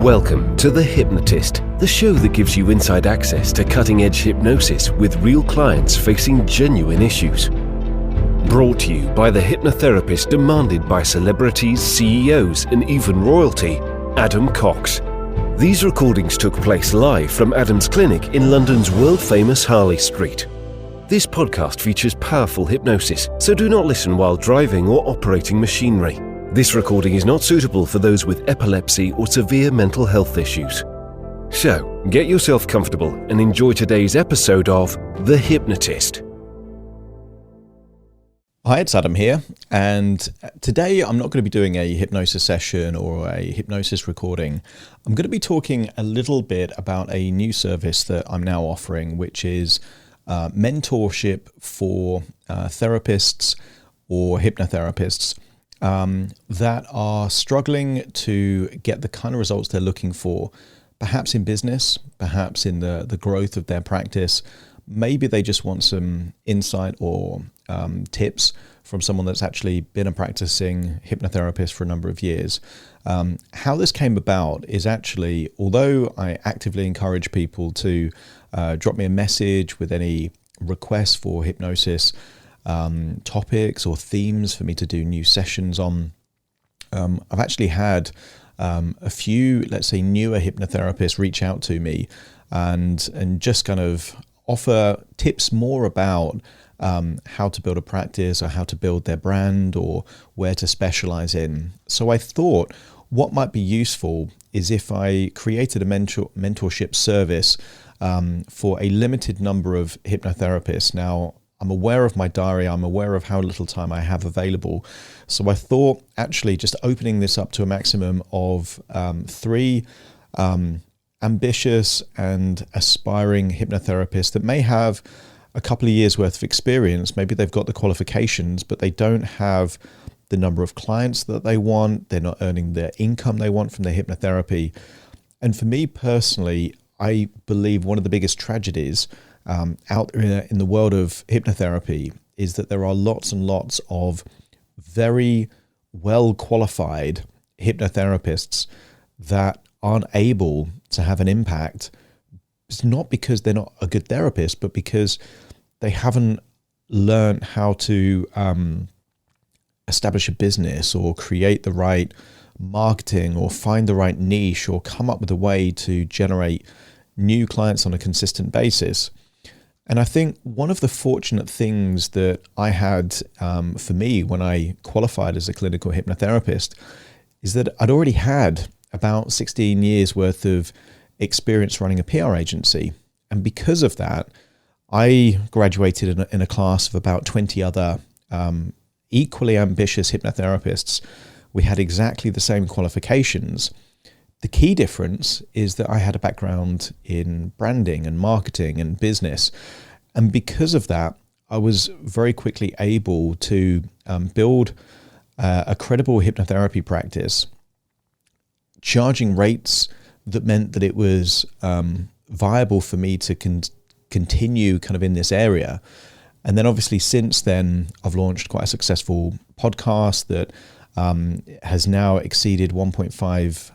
Welcome to The Hypnotist, the show that gives you inside access to cutting-edge hypnosis with real clients facing genuine issues. Brought to you by the hypnotherapist demanded by celebrities, CEOs, and even royalty, Adam Cox. These recordings took place live from Adam's clinic in London's world-famous Harley Street. This podcast features powerful hypnosis, so do not listen while driving or operating machinery. This recording is not suitable for those with epilepsy or severe mental health issues. So, get yourself comfortable and enjoy today's episode of The Hypnotist. Hi, it's Adam here, and today I'm not going to be doing a hypnosis session or a hypnosis recording. I'm going to be talking a little bit about a new service that I'm now offering, which is mentorship for therapists or hypnotherapists that are struggling to get the kind of results they're looking for, perhaps in business, perhaps in the growth of their practice. Maybe they just want some insight or tips from someone that's actually been a practicing hypnotherapist for a number of years. How this came about is actually, although I actively encourage people to drop me a message with any requests for hypnosis topics or themes for me to do new sessions on, I've actually had a few, let's say, newer hypnotherapists reach out to me and just kind of offer tips more about how to build a practice or how to build their brand or where to specialize in. So I thought what might be useful is if I created a mentorship service for a limited number of hypnotherapists. Now, I'm aware of my diary, I'm aware of how little time I have available. So I thought actually just opening this up to a maximum of 3 ambitious and aspiring hypnotherapists that may have a couple of years worth of experience. Maybe they've got the qualifications, but they don't have the number of clients that they want. They're not earning the income they want from their hypnotherapy. And for me personally, I believe one of the biggest tragedies out there in the world of hypnotherapy is that there are lots and lots of very well qualified hypnotherapists that aren't able to have an impact. It's not because they're not a good therapist, but because they haven't learned how to establish a business or create the right marketing or find the right niche or come up with a way to generate new clients on a consistent basis. And I think one of the fortunate things that I had for me when I qualified as a clinical hypnotherapist is that I'd already had about 16 years worth of experience running a PR agency. And because of that, I graduated in a class of about 20 other equally ambitious hypnotherapists. We had exactly the same qualifications. The key difference is that I had a background in branding and marketing and business. And because of that, I was very quickly able to build a credible hypnotherapy practice, charging rates that meant that it was viable for me to continue kind of in this area. And then obviously since then, I've launched quite a successful podcast that has now exceeded 1.5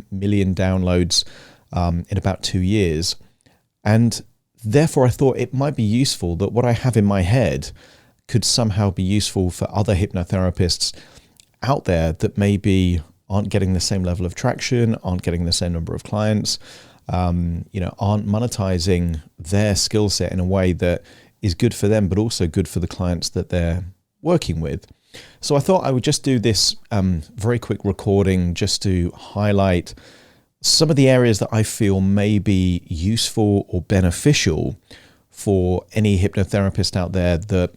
million downloads in about 2 years. And therefore I thought it might be useful that what I have in my head could somehow be useful for other hypnotherapists out there that maybe aren't getting the same level of traction, aren't getting the same number of clients, aren't monetizing their skill set in a way that is good for them, but also good for the clients that they're working with. So I thought I would just do this very quick recording just to highlight some of the areas that I feel may be useful or beneficial for any hypnotherapist out there that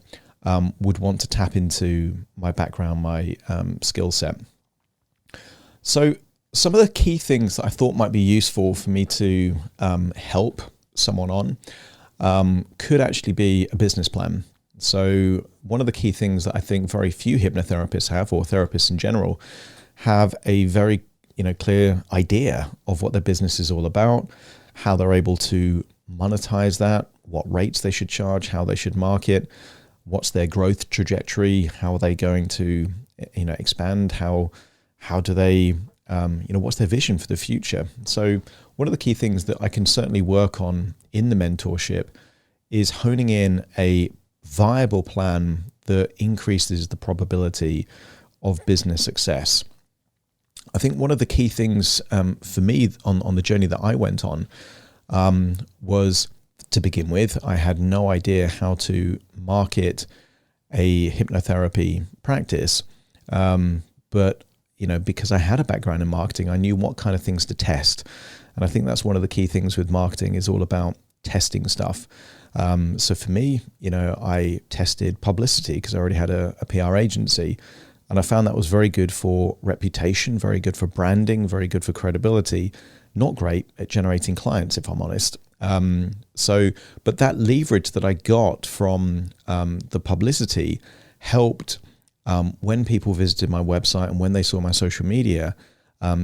would want to tap into my background, my skill set. So some of the key things that I thought might be useful for me to help someone on could actually be a business plan. So one of the key things that I think very few hypnotherapists have, or therapists in general, have a very clear idea of what their business is all about, how they're able to monetize that, what rates they should charge, how they should market, what's their growth trajectory, how are they going to expand, how do they what's their vision for the future? So one of the key things that I can certainly work on in the mentorship is honing in a viable plan that increases the probability of business success. I think one of the key things for me on the journey that I went on was, to begin with, I had no idea how to market a hypnotherapy practice. But because I had a background in marketing, I knew what kind of things to test. And I think that's one of the key things with marketing, is all about testing stuff. So for me, I tested publicity because I already had a PR agency. And I found that was very good for reputation, very good for branding, very good for credibility, not great at generating clients, if I'm honest. But that leverage that I got from the publicity helped when people visited my website and when they saw my social media,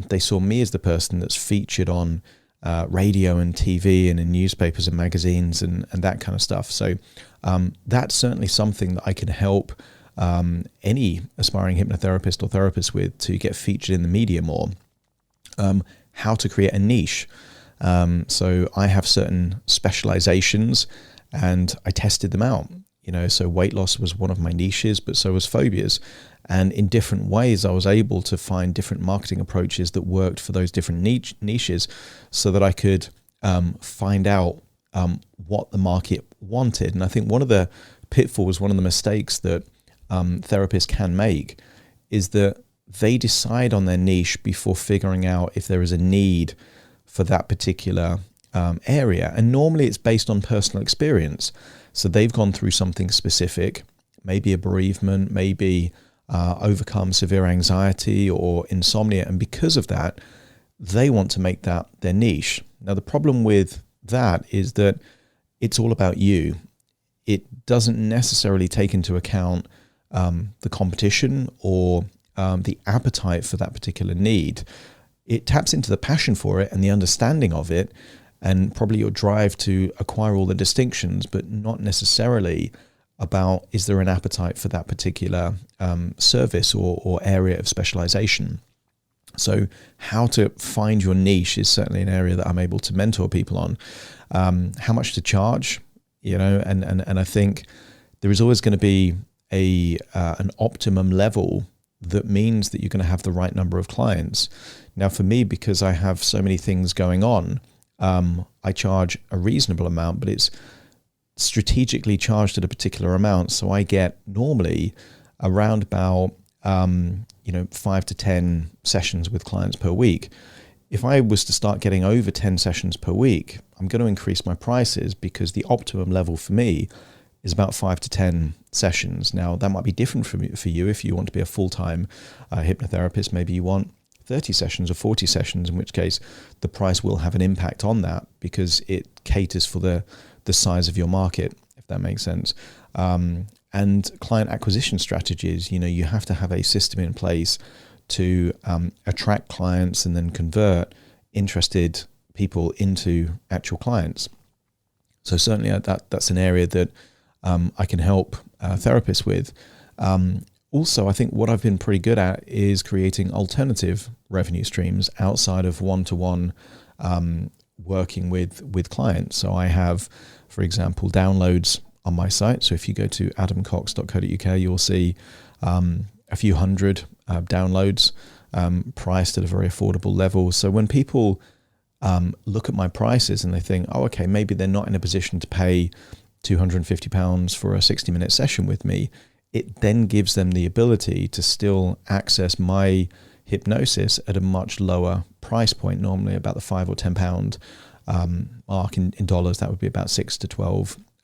they saw me as the person that's featured on radio and TV and in newspapers and magazines and that kind of stuff. So that's certainly something that I can help any aspiring hypnotherapist or therapist with, to get featured in the media more. How to create a niche. So I have certain specializations and I tested them out. So weight loss was one of my niches, but so was phobias. And in different ways, I was able to find different marketing approaches that worked for those different niches, so that I could find out what the market wanted. And I think one of the pitfalls, one of the mistakes that therapists can make, is that they decide on their niche before figuring out if there is a need for that particular area. And normally it's based on personal experience. So they've gone through something specific, maybe a bereavement, maybe overcome severe anxiety or insomnia. And because of that, they want to make that their niche. Now, the problem with that is that it's all about you. It doesn't necessarily take into account the competition or the appetite for that particular need. It taps into the passion for it and the understanding of it, and probably your drive to acquire all the distinctions, but not necessarily about, is there an appetite for that particular service or area of specialization. So how to find your niche is certainly an area that I'm able to mentor people on. How much to charge, and I think there is always going to be an optimum level that means that you're going to have the right number of clients. Now, for me, because I have so many things going on, I charge a reasonable amount, but it's strategically charged at a particular amount. So I get normally around about 5 to 10 sessions with clients per week. If I was to start getting over 10 sessions per week, I'm going to increase my prices, because the optimum level for me is about 5 to 10 sessions. Now, that might be different for you if you want to be a full-time hypnotherapist. Maybe you want 30 sessions or 40 sessions, in which case the price will have an impact on that, because it caters for the size of your market, if that makes sense. And client acquisition strategies, you have to have a system in place to attract clients and then convert interested people into actual clients. So certainly that's an area that I can help therapists with. Also, I think what I've been pretty good at is creating alternative revenue streams outside of one-to-one working with clients. So I have, for example, downloads on my site. So if you go to adamcox.co.uk, you'll see a few hundred downloads priced at a very affordable level. So when people look at my prices and they think, oh, okay, maybe they're not in a position to pay £250 for a 60-minute session with me, it then gives them the ability to still access my hypnosis at a much lower price point, normally about the £5 or £10 mark. In dollars, that would be about $6 to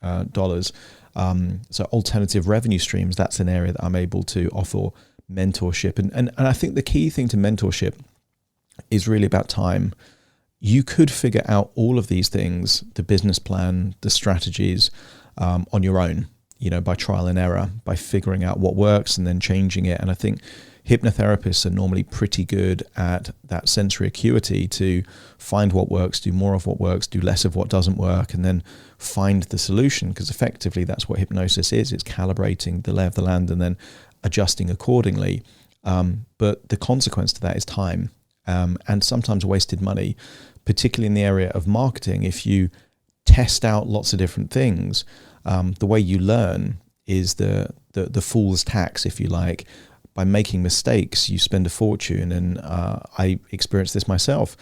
$12. So alternative revenue streams, that's an area that I'm able to offer mentorship. And I think the key thing to mentorship is really about time. You could figure out all of these things, the business plan, the strategies, on your own, by trial and error, by figuring out what works and then changing it. And I think hypnotherapists are normally pretty good at that sensory acuity to find what works, do more of what works, do less of what doesn't work, and then find the solution, because effectively that's what hypnosis is. It's calibrating the lay of the land and then adjusting accordingly. But the consequence to that is time. and sometimes wasted money, particularly in the area of marketing. If you test out lots of different things, the way you learn is the fool's tax, if you like. By making mistakes, you spend a fortune, and I experienced this myself.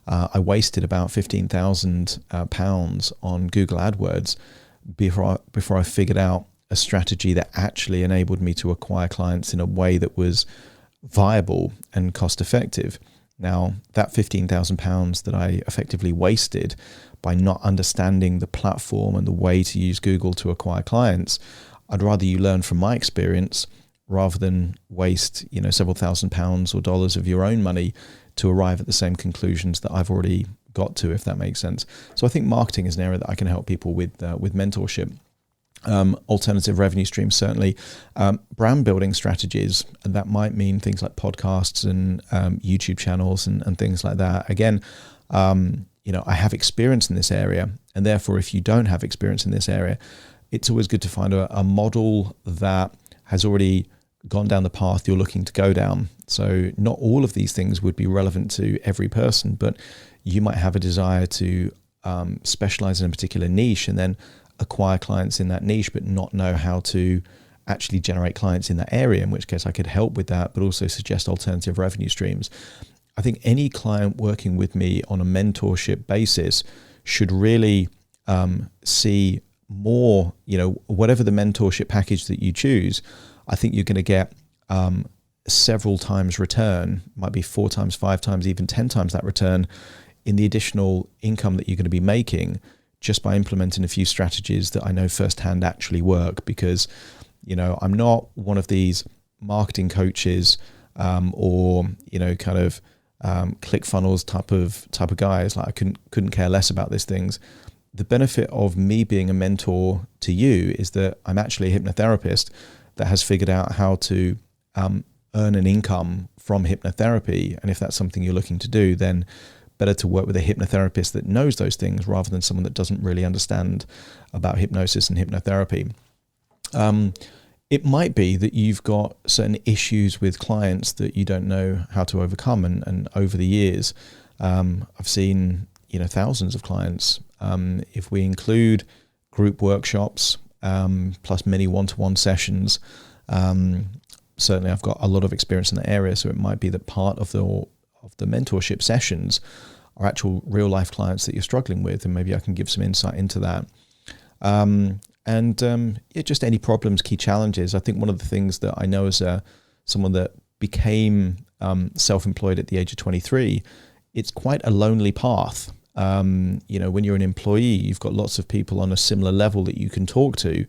I wasted about £15,000 on Google AdWords before I figured out a strategy that actually enabled me to acquire clients in a way that was viable and cost effective. Now, that £15,000 that I effectively wasted by not understanding the platform and the way to use Google to acquire clients, I'd rather you learn from my experience rather than waste, several £1,000s or dollars of your own money to arrive at the same conclusions that I've already got to, if that makes sense. So I think marketing is an area that I can help people with mentorship. Alternative revenue streams, certainly. Brand building strategies, and that might mean things like podcasts and YouTube channels and things like that. Again, I have experience in this area, and therefore if you don't have experience in this area, it's always good to find a model that has already gone down the path you're looking to go down. So not all of these things would be relevant to every person, but you might have a desire to specialize in a particular niche and then acquire clients in that niche, but not know how to actually generate clients in that area, in which case I could help with that, but also suggest alternative revenue streams. I think any client working with me on a mentorship basis should really see more, whatever the mentorship package that you choose, I think you're going to get several times return, might be 4 times, 5 times, even 10 times that return in the additional income that you're going to be making just by implementing a few strategies that I know firsthand actually work. Because, I'm not one of these marketing coaches or, ClickFunnels type of guys. Like I couldn't care less about these things. The benefit of me being a mentor to you is that I'm actually a hypnotherapist that has figured out how to earn an income from hypnotherapy. And if that's something you're looking to do, then better to work with a hypnotherapist that knows those things rather than someone that doesn't really understand about hypnosis and hypnotherapy. It might be that you've got certain issues with clients that you don't know how to overcome. And over the years, I've seen, thousands of clients. If we include group workshops, plus many one-to-one sessions, certainly I've got a lot of experience in that area. So it might be that part of the mentorship sessions are actual real life clients that you're struggling with, and maybe I can give some insight into that. Just any problems, key challenges. I think one of the things that I know as someone that became self-employed at the age of 23, it's quite a lonely path. When you're an employee, you've got lots of people on a similar level that you can talk to.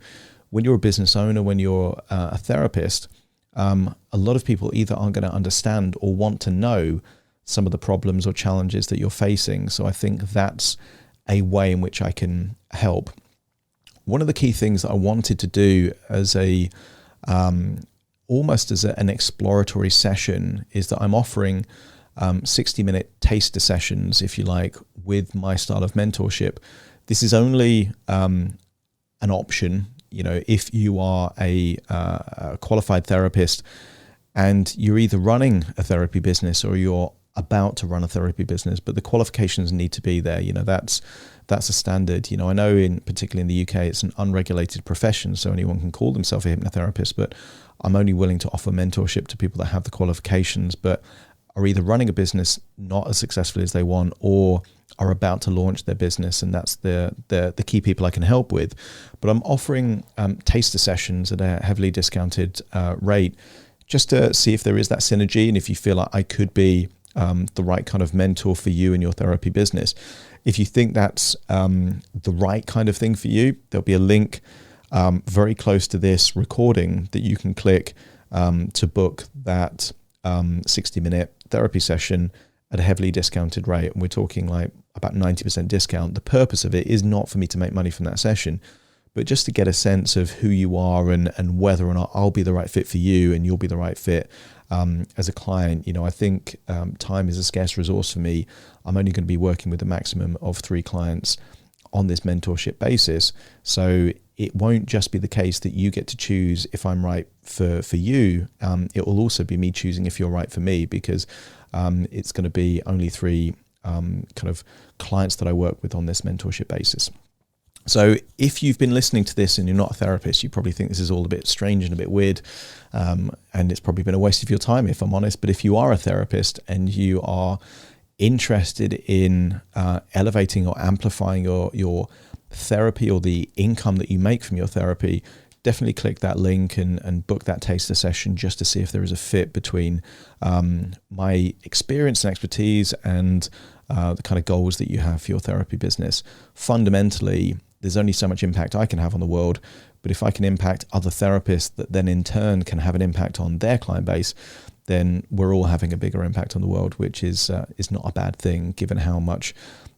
When you're a business owner, when you're a therapist, a lot of people either aren't going to understand or want to know some of the problems or challenges that you're facing. So I think that's a way in which I can help. One of the key things that I wanted to do as almost as an exploratory session is that I'm offering 60-minute taster sessions, if you like, with my style of mentorship. This is only an option, if you are a qualified therapist and you're either running a therapy business or you're about to run a therapy business, but the qualifications need to be there. That's a standard. I know particularly in the UK, it's an unregulated profession, so anyone can call themselves a hypnotherapist, but I'm only willing to offer mentorship to people that have the qualifications, but are either running a business not as successfully as they want or are about to launch their business, and that's the key people I can help with. But I'm offering taster sessions at a heavily discounted rate just to see if there is that synergy and if you feel like I could be the right kind of mentor for you in your therapy business. If you think that's the right kind of thing for you, there'll be a link very close to this recording that you can click to book that 60-minute therapy session at a heavily discounted rate. And we're talking like about 90% discount. The purpose of it is not for me to make money from that session, but just to get a sense of who you are and whether or not I'll be the right fit for you and you'll be the right fit as a client. I think time is a scarce resource for me. I'm only going to be working with a maximum of 3 clients on this mentorship basis. So it won't just be the case that you get to choose if I'm right for you. It will also be me choosing if you're right for me, because it's going to be only 3 kind of clients that I work with on this mentorship basis. So if you've been listening to this and you're not a therapist, you probably think this is all a bit strange and a bit weird, and it's probably been a waste of your time, if I'm honest. But if you are a therapist and you are interested in elevating or amplifying your therapy or the income that you make from your therapy, definitely click that link and book that taster session just to see if there is a fit between my experience and expertise and the kind of goals that you have for your therapy business. Fundamentally, there's only so much impact I can have on the world, but if I can impact other therapists that then in turn can have an impact on their client base, then we're all having a bigger impact on the world, which is not a bad thing, given how much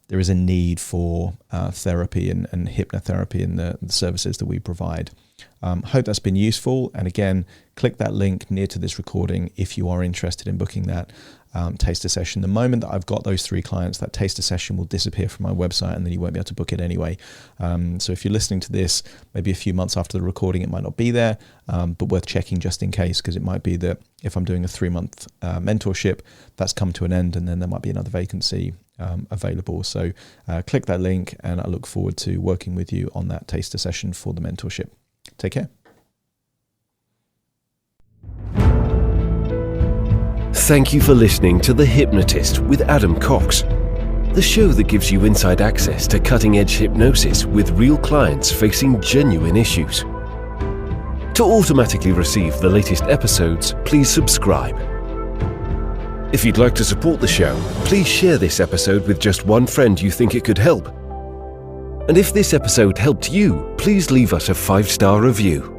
there is a need for therapy and hypnotherapy and the services that we provide. Hope that's been useful. And again, click that link near to this recording if you are interested in booking that taster session. The moment that I've got those 3 clients, that taster session will disappear from my website and then you won't be able to book it anyway. So if you're listening to this, maybe a few months after the recording, it might not be there, but worth checking just in case, because it might be that if I'm doing a 3-month mentorship, that's come to an end and then there might be another vacancy available. So click that link and I look forward to working with you on that taster session for the mentorship. Take care. Thank you for listening to The Hypnotist with Adam Cox, the show that gives you inside access to cutting-edge hypnosis with real clients facing genuine issues. To automatically receive the latest episodes, please subscribe. If you'd like to support the show, please share this episode with just one friend you think it could help. And if this episode helped you, please leave us a 5-star review.